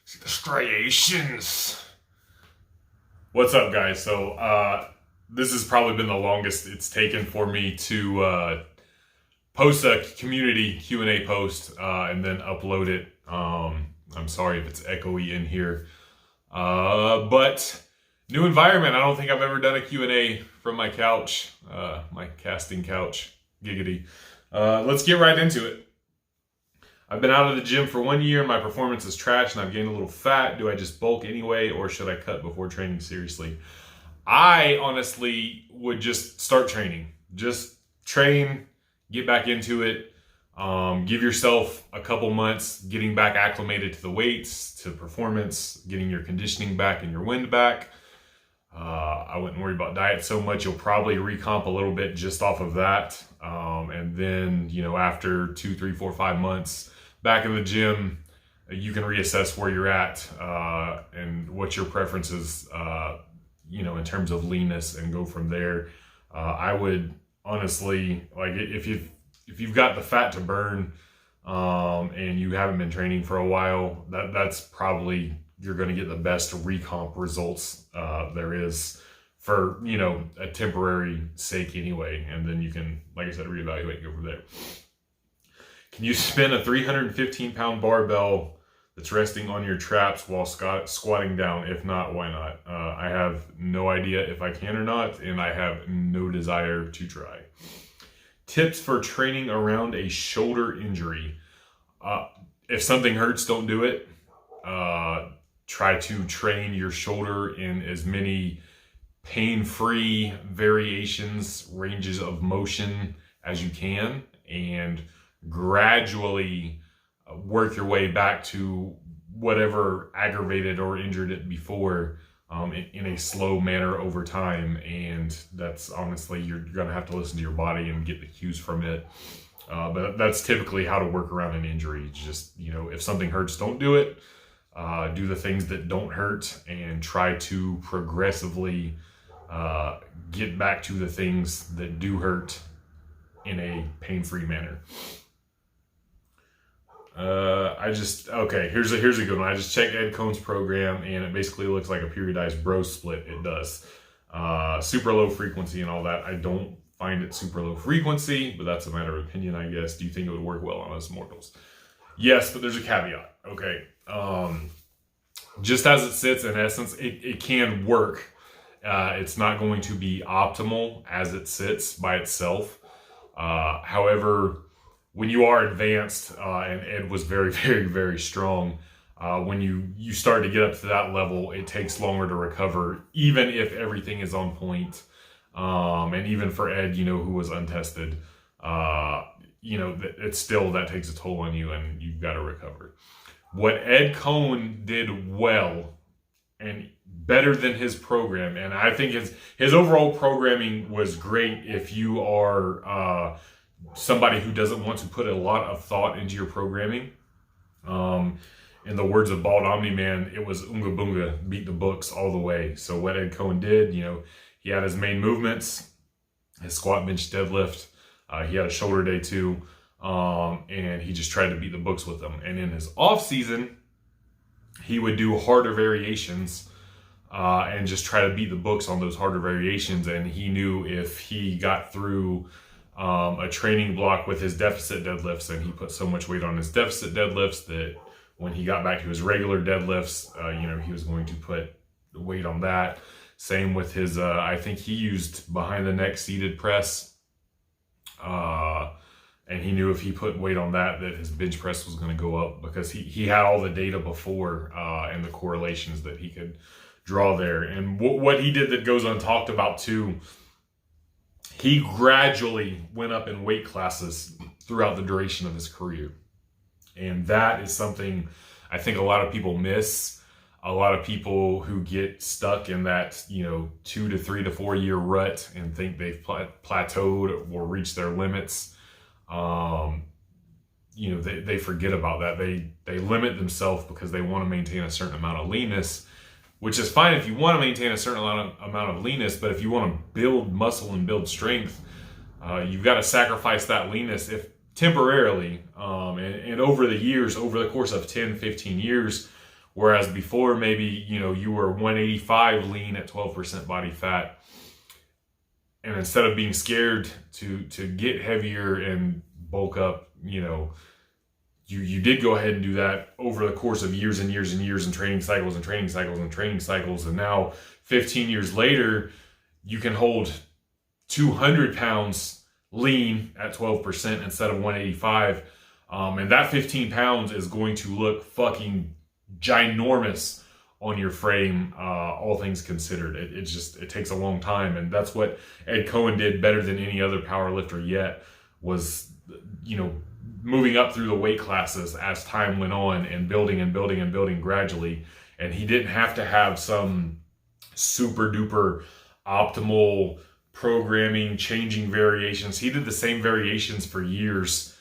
See the striations. What's up, guys? So, this has probably been the longest it's taken for me to post a community Q&A post and then upload it. I'm sorry if it's echoey in here. But new environment. I don't think I've ever done a Q&A from my couch, my casting couch. Giggity. Let's get right into it. I've been out of the gym for 1 year. My performance is trash and I've gained a little fat. Do I just bulk anyway or should I cut before training seriously? I honestly would just start training. Just train, get back into it. Give yourself a couple months getting back acclimated to the weights, to performance, getting your conditioning back and your wind back. I wouldn't worry about diet so much. You'll probably recomp a little bit just off of that. And then, after 2, 3, 4, 5 months back in the gym, you can reassess where you're at and what your preference is, in terms of leanness and go from there. I would honestly, like if you've got the fat to burn and you haven't been training for a while, that's probably you're going to get the best recomp results there is for, a temporary sake anyway. And then you can, like I said, reevaluate and go from there. Can you spin a 315-pound barbell that's resting on your traps while squatting down? If not, why not? I have no idea if I can or not, and I have no desire to try. Tips for training around a shoulder injury. If something hurts, don't do it. Try to train your shoulder in as many pain-free variations, ranges of motion as you can, and gradually work your way back to whatever aggravated or injured it before in a slow manner over time. And that's honestly, you're going to have to listen to your body and get the cues from it. But that's typically how to work around an injury. Just, if something hurts, don't do it. Do the things that don't hurt and try to progressively get back to the things that do hurt in a pain-free manner. Here's a good one. I just checked Ed Cohn's program and it basically looks like a periodized bro split. It does. Super low frequency and all that. I don't find it super low frequency, but that's a matter of opinion, I guess. Do you think it would work well on us mortals? Yes, but there's a caveat. Okay. Just as it sits, in essence, it can work. It's not going to be optimal as it sits by itself. However, when you are advanced, and Ed was very, very, very strong, when you start to get up to that level, it takes longer to recover, even if everything is on point. And even for Ed, who was untested, it's still, that takes a toll on you and you've got to recover. What Ed Cohn did well and better than his program, and I think his overall programming was great if you are somebody who doesn't want to put a lot of thought into your programming. In the words of Bald Omni-Man, it was Unga Bunga, beat the books all the way. So what Ed Cohn did, he had his main movements, his squat, bench, deadlift. He had a shoulder day too. And he just tried to beat the books with them. And in his off season, he would do harder variations and just try to beat the books on those harder variations. And he knew if he got through a training block with his deficit deadlifts, and he put so much weight on his deficit deadlifts that when he got back to his regular deadlifts, he was going to put weight on that. Same with his, I think he used behind the neck seated press. And he knew if he put weight on that his bench press was going to go up, because he had all the data before and the correlations that he could draw there. And what he did that goes untalked about too, he gradually went up in weight classes throughout the duration of his career. And that is something I think a lot of people miss. A lot of people who get stuck in that, 2 to 3 to 4 year rut and think they've plateaued or reached their limits. They forget about that. They limit themselves because they want to maintain a certain amount of leanness, which is fine if you want to maintain a certain amount of leanness. But if you want to build muscle and build strength, you've got to sacrifice that leanness temporarily. And over the years, over the course of 10, 15 years, Whereas before, maybe, you were 185 lean at 12% body fat. And instead of being scared to get heavier and bulk up, you did go ahead and do that over the course of years and years and years, and training cycles and training cycles and training cycles. And now 15 years later, you can hold 200 pounds lean at 12% instead of 185. And that 15 pounds is going to look fucking ginormous on your frame, all things considered. It takes a long time. And that's what Ed Cohen did better than any other power lifter yet, was, moving up through the weight classes as time went on, and building and building and building gradually. And he didn't have to have some super duper optimal programming, changing variations. He did the same variations for years.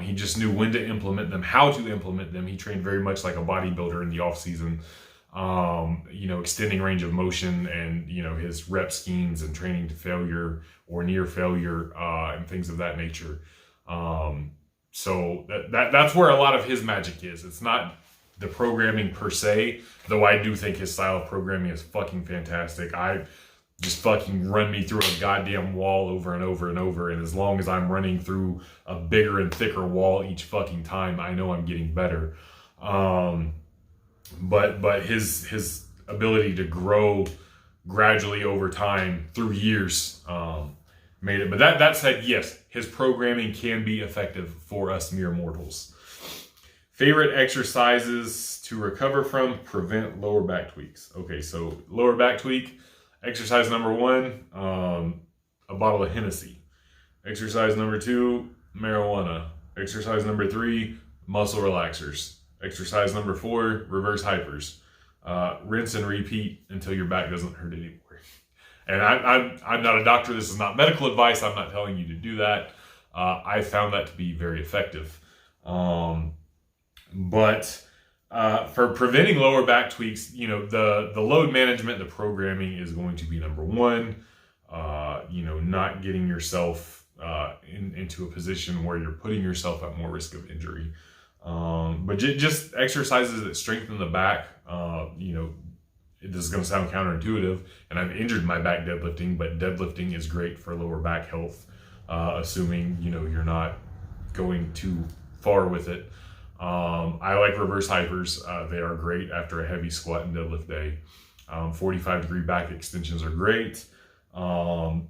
He just knew when to implement them, how to implement them. He trained very much like a bodybuilder in the off season, extending range of motion and, his rep schemes and training to failure or near failure, and things of that nature. So that's where a lot of his magic is. It's not the programming per se, though I do think his style of programming is fucking fantastic. I just fucking run me through a goddamn wall over and over and over, and as long as I'm running through a bigger and thicker wall each fucking time, I know I'm getting better. But his ability to grow gradually over time through years made it. But that said, yes, his programming can be effective for us mere mortals. Favorite exercises to recover from, prevent lower back tweaks. Okay, so lower back tweak, exercise number 1, a bottle of Hennessy. Exercise number 2, marijuana. Exercise number 3, muscle relaxers. Exercise number 4, reverse hypers. Rinse and repeat until your back doesn't hurt anymore. And I'm not a doctor. This is not medical advice. I'm not telling you to do that. I found that to be very effective. But for preventing lower back tweaks, the load management, the programming is going to be number 1. Not getting yourself into a position where you're putting yourself at more risk of injury. But just exercises that strengthen the back. This is going to sound counterintuitive, and I've injured my back deadlifting, but deadlifting is great for lower back health, assuming, you're not going too far with it. I like reverse hypers. They are great after a heavy squat and deadlift day. 45-degree back extensions are great.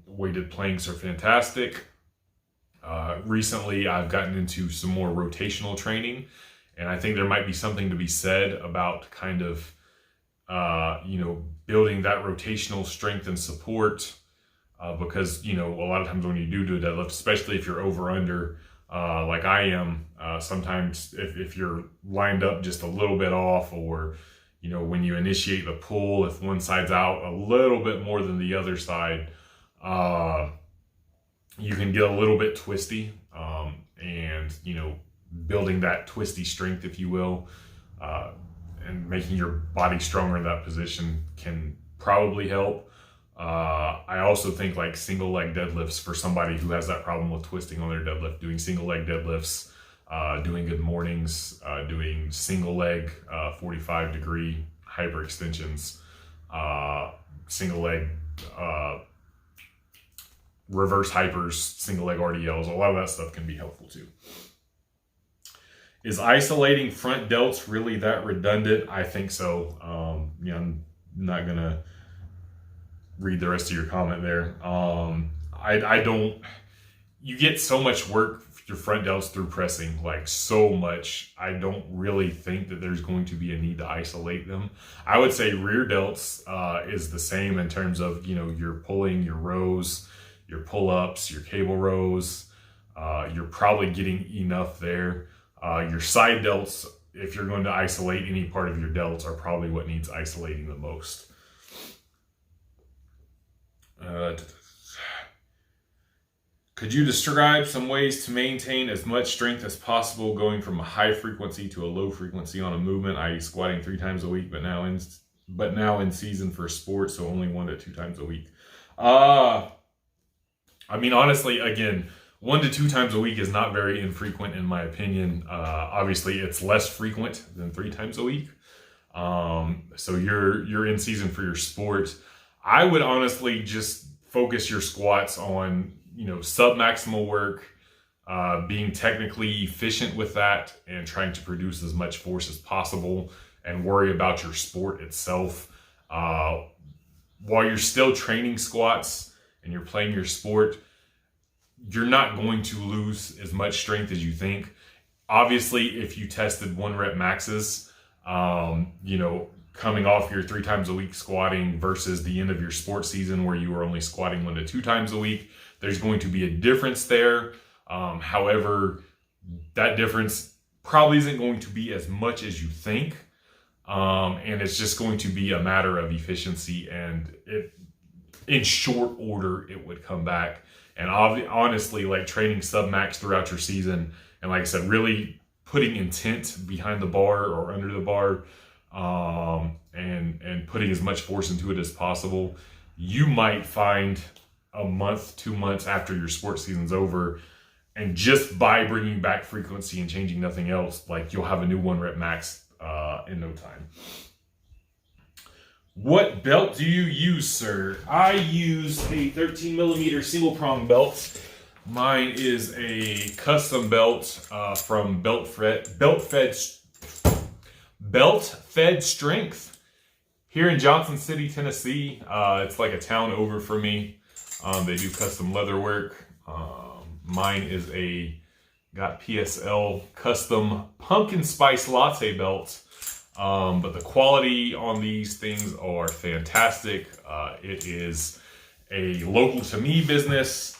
Weighted planks are fantastic. Recently, I've gotten into some more rotational training, and I think there might be something to be said about kind of, building that rotational strength and support, because, a lot of times when you do a deadlift, especially if you're over under, like I am, sometimes if you're lined up just a little bit off, or, when you initiate the pull, if one side's out a little bit more than the other side, you can get a little bit twisty, and, building that twisty strength, if you will, and making your body stronger in that position can probably help. I also think like single leg deadlifts for somebody who has that problem with twisting on their deadlift, doing single leg deadlifts, doing good mornings, doing single leg 45-degree hyperextensions, single leg reverse hypers, single leg RDLs, a lot of that stuff can be helpful too. Is isolating front delts really that redundant? I think so. I'm not going to read the rest of your comment there. I don't, you get so much work with your front delts through pressing, like so much. I don't really think that there's going to be a need to isolate them. I would say rear delts is the same in terms of, you're pulling your rows, your pull-ups, your cable rows. You're probably getting enough there. Your side delts, if you're going to isolate any part of your delts, are probably what needs isolating the most. Could you describe some ways to maintain as much strength as possible going from a high frequency to a low frequency on a movement, i.e. squatting 3 times a week, but now in season for sport, so only 1 to 2 times a week? Honestly, again, 1 to 2 times a week is not very infrequent in my opinion. Obviously, it's less frequent than 3 times a week. So you're in season for your sport. I would honestly just focus your squats on, sub-maximal work, being technically efficient with that and trying to produce as much force as possible, and worry about your sport itself. While you're still training squats and you're playing your sport, you're not going to lose as much strength as you think. Obviously, if you tested 1 rep maxes, coming off your 3 times a week squatting versus the end of your sports season where you were only squatting 1 to 2 times a week, there's going to be a difference there. However, that difference probably isn't going to be as much as you think. And it's just going to be a matter of efficiency, and in short order, it would come back. And honestly, like training sub-max throughout your season, and like I said, really putting intent behind the bar or under the bar, and putting as much force into it as possible, you might find a month, 2 months after your sports season's over, and just by bringing back frequency and changing nothing else, like you'll have a new 1 rep max in no time. What belt do you use, sir? I use a 13 millimeter single prong belt. Mine is a custom belt from Belt Fed Strength here in Johnson City, Tennessee. It's like a town over for me. They do custom leather work. Mine is got PSL custom pumpkin spice latte belt. But the quality on these things are fantastic. It is a local to me business.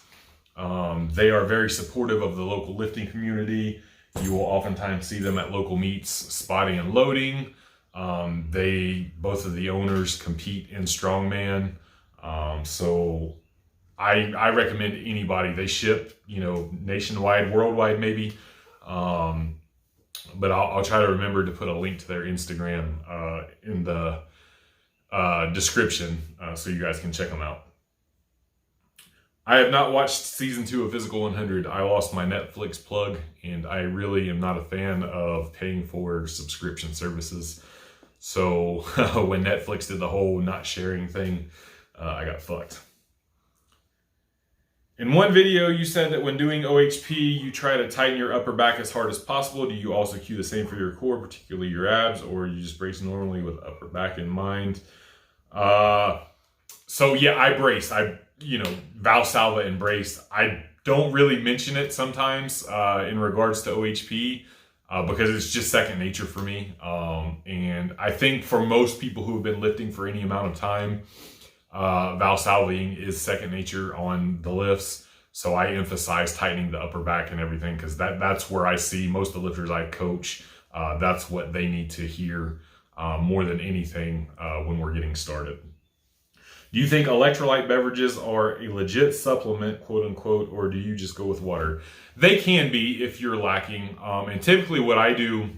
They are very supportive of the local lifting community. You will oftentimes see them at local meets, spotting and loading. Both of the owners compete in strongman. So I recommend anybody. They ship, nationwide, worldwide maybe. But I'll try to remember to put a link to their Instagram in the description so you guys can check them out. I have not watched season 2 of Physical 100. I lost my Netflix plug, and I really am not a fan of paying for subscription services. So when Netflix did the whole not sharing thing, I got fucked. In one video, you said that when doing OHP, you try to tighten your upper back as hard as possible. Do you also cue the same for your core, particularly your abs, or you just brace normally with upper back in mind? So yeah, I brace. Valsalva and brace. I don't really mention it sometimes in regards to OHP because it's just second nature for me. And I think for most people who have been lifting for any amount of time, Valsalving is second nature on the lifts. So I emphasize tightening the upper back and everything because that's where I see most of the lifters I coach. That's what they need to hear more than anything when we're getting started. Do you think electrolyte beverages are a legit supplement, quote unquote, or do you just go with water? They can be if you're lacking. And typically what I do,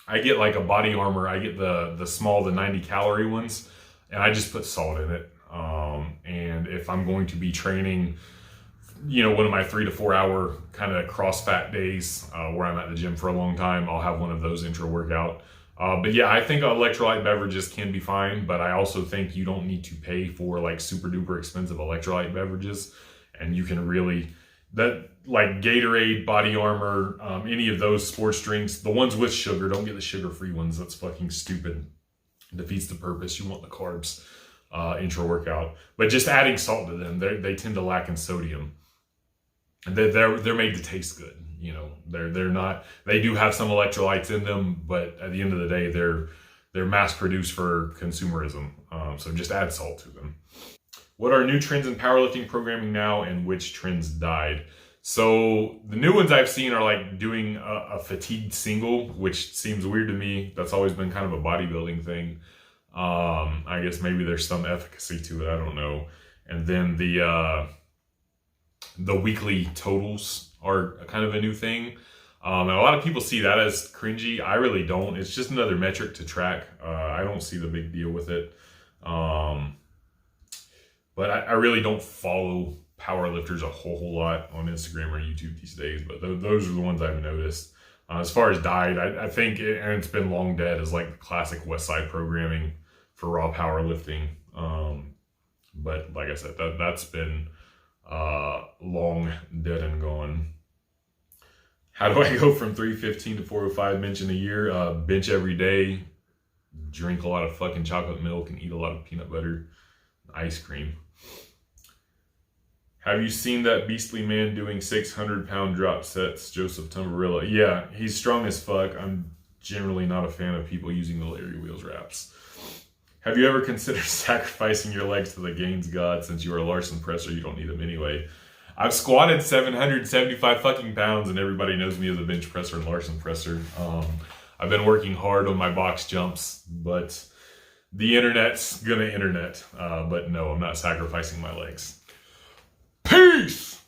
I get like a Body Armor. I get the small, the 90 calorie ones, and I just put salt in it. And if I'm going to be training, one of my 3 to 4 hour kind of cross fat days where I'm at the gym for a long time, I'll have one of those intra workout. But yeah, I think electrolyte beverages can be fine, but I also think you don't need to pay for like super duper expensive electrolyte beverages. And you can really, like Gatorade, Body Armor, any of those sports drinks, the ones with sugar, don't get the sugar-free ones. That's fucking stupid. It defeats the purpose. You want the carbs intra workout. But just adding salt to them, they tend to lack in sodium. And they're made to taste good. They're not. They do have some electrolytes in them, but at the end of the day, they're mass produced for consumerism. So just add salt to them. What are new trends in powerlifting programming now, and which trends died? So the new ones I've seen are like doing a fatigued single, which seems weird to me. That's always been kind of a bodybuilding thing. I guess maybe there's some efficacy to it. I don't know. And then the weekly totals are kind of a new thing. And a lot of people see that as cringy. I really don't. It's just another metric to track. I don't see the big deal with it. But I really don't follow power lifters a whole lot on Instagram or YouTube these days. But those are the ones I've noticed. As far as diet, I think, and it's been long dead, is like the classic West Side programming for raw powerlifting. But like I said, that's been long dead and gone. How do I go from 315 to 405 bench in a year? Bench every day, drink a lot of fucking chocolate milk, and eat a lot of peanut butter, ice cream. Have you seen that beastly man doing 600-pound drop sets, Joseph Tumbarilla? Yeah, he's strong as fuck. I'm generally not a fan of people using the Larry Wheels wraps. Have you ever considered sacrificing your legs to the gains god? Since you are a Larson presser, you don't need them anyway. I've squatted 775 fucking pounds, and everybody knows me as a bench presser and Larson presser. I've been working hard on my box jumps, but the internet's gonna internet. But no, I'm not sacrificing my legs. Peace!